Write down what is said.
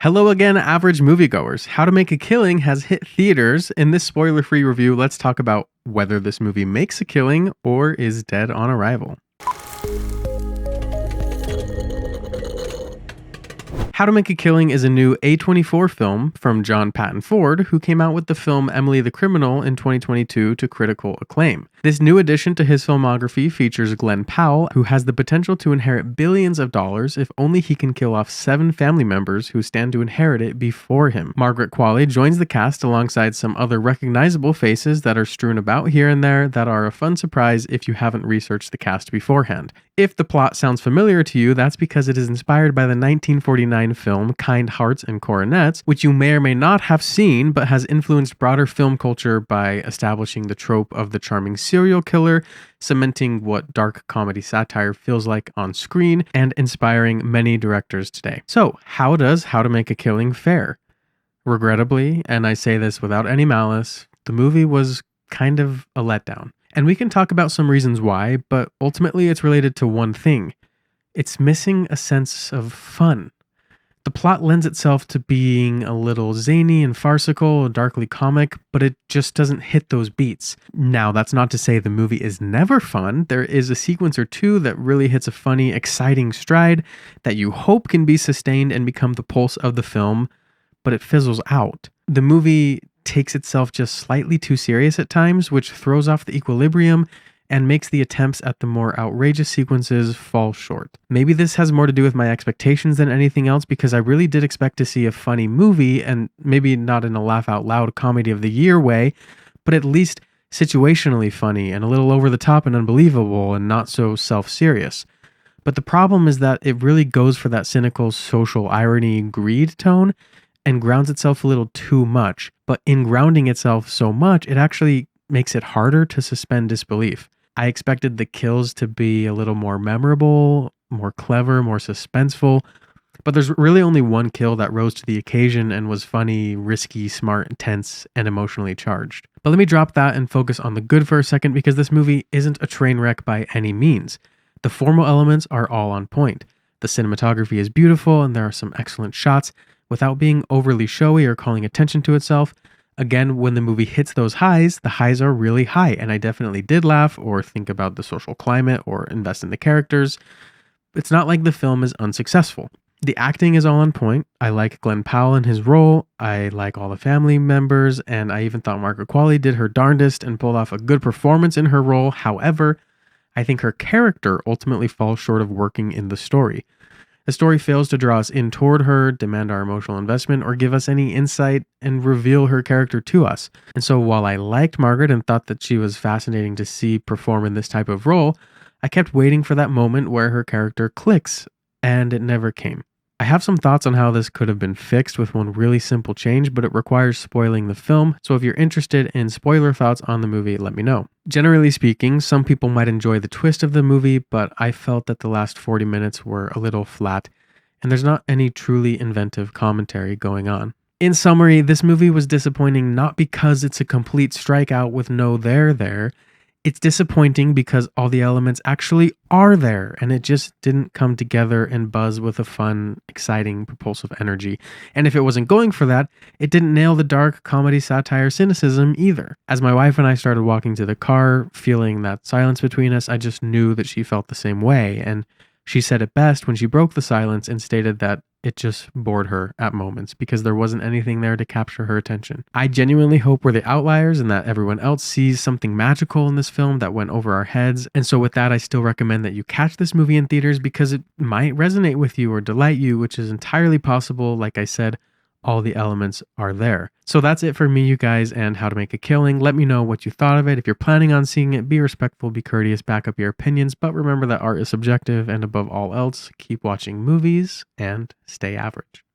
Hello again, average moviegoers. How to Make a Killing has hit theaters. In this spoiler free review, let's talk about whether this movie makes a killing or is dead on arrival. How to Make a Killing is a new A24 film from John Patton Ford, who came out with the film Emily the Criminal in 2022 to critical acclaim. This new addition to his filmography features Glen Powell, who has the potential to inherit billions of dollars if only he can kill off 7 family members who stand to inherit it before him. Margaret Qualley joins the cast alongside some other recognizable faces that are strewn about here and there that are a fun surprise if you haven't researched the cast beforehand. If the plot sounds familiar to you, that's because it is inspired by the 1949 film Kind Hearts and Coronets, which you may or may not have seen, but has influenced broader film culture by establishing the trope of the charming serial killer, cementing what dark comedy satire feels like on screen, and inspiring many directors today. So, how does How to Make a Killing fare? Regrettably, and I say this without any malice, the movie was kind of a letdown. And we can talk about some reasons why, but ultimately it's related to one thing. It's missing a sense of fun. The plot lends itself to being a little zany and farcical, darkly comic, but it just doesn't hit those beats. Now, that's not to say the movie is never fun. There is a sequence or two that really hits a funny, exciting stride that you hope can be sustained and become the pulse of the film, but it fizzles out. The movie takes itself just slightly too serious at times, which throws off the equilibrium and makes the attempts at the more outrageous sequences fall short. Maybe this has more to do with my expectations than anything else, because I really did expect to see a funny movie, and maybe not in a laugh out loud comedy of the year way, but at least situationally funny and a little over the top and unbelievable and not so self-serious. But the problem is that it really goes for that cynical social irony greed tone and grounds itself a little too much. But in grounding itself so much, it actually makes it harder to suspend disbelief. I expected the kills to be a little more memorable, more clever, more suspenseful, but there's really only one kill that rose to the occasion and was funny, risky, smart, tense, and emotionally charged. But let me drop that and focus on the good for a second, because this movie isn't a train wreck by any means. The formal elements are all on point. The cinematography is beautiful and there are some excellent shots without being overly showy or calling attention to itself. Again, when the movie hits those highs, the highs are really high, and I definitely did laugh or think about the social climate or invest in the characters. It's not like the film is unsuccessful. The acting is all on point. I like Glen Powell in his role, I like all the family members, and I even thought Margaret Qualley did her darndest and pulled off a good performance in her role. However, I think her character ultimately falls short of working in the story. The story fails to draw us in toward her, demand our emotional investment, or give us any insight and reveal her character to us. And so while I liked Margaret and thought that she was fascinating to see perform in this type of role, I kept waiting for that moment where her character clicks, and it never came. I have some thoughts on how this could have been fixed with one really simple change, but it requires spoiling the film, so if you're interested in spoiler thoughts on the movie, let me know. Generally speaking, some people might enjoy the twist of the movie, but I felt that the last 40 minutes were a little flat, and there's not any truly inventive commentary going on. In summary, this movie was disappointing not because it's a complete strikeout with no there. It's disappointing because all the elements actually are there, and it just didn't come together and buzz with a fun, exciting, propulsive energy. And if it wasn't going for that, it didn't nail the dark comedy satire cynicism either. As my wife and I started walking to the car, feeling that silence between us, I just knew that she felt the same way, and she said it best when she broke the silence and stated that it just bored her at moments because there wasn't anything there to capture her attention. I genuinely hope we're the outliers and that everyone else sees something magical in this film that went over our heads. And so with that, I still recommend that you catch this movie in theaters because it might resonate with you or delight you, which is entirely possible. Like I said, all the elements are there. So that's it for me, you guys, and How to Make a Killing. Let me know what you thought of it. If you're planning on seeing it, be respectful, be courteous, back up your opinions, but remember that art is subjective, and above all else, keep watching movies and stay average.